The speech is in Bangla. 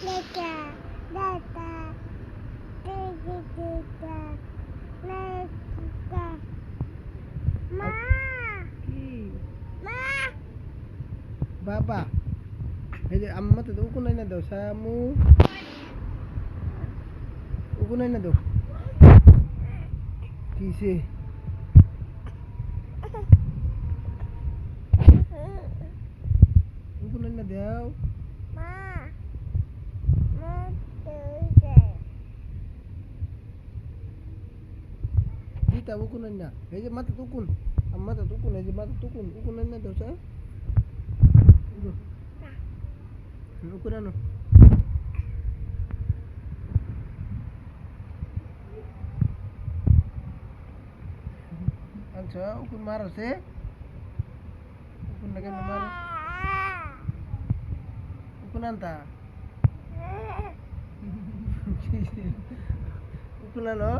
Leka, leka, leka, leka. Ma, কি ma. বাবা এই যে আম্মা তো উকু নাই না দাও সামু উকু নাই না দাও কিসে উকু নাই না দাও Ma, ma, tuge. দিতা উকু নাই না এই যে মাথা তুকুন আম্মা তো তুকুন এই যে মাথা তুকুন উকু নাই না দাও সা উকু না আচ্ছা উকুন মারছে উকুন না কেন মার উকুন আনতা উকুন আনো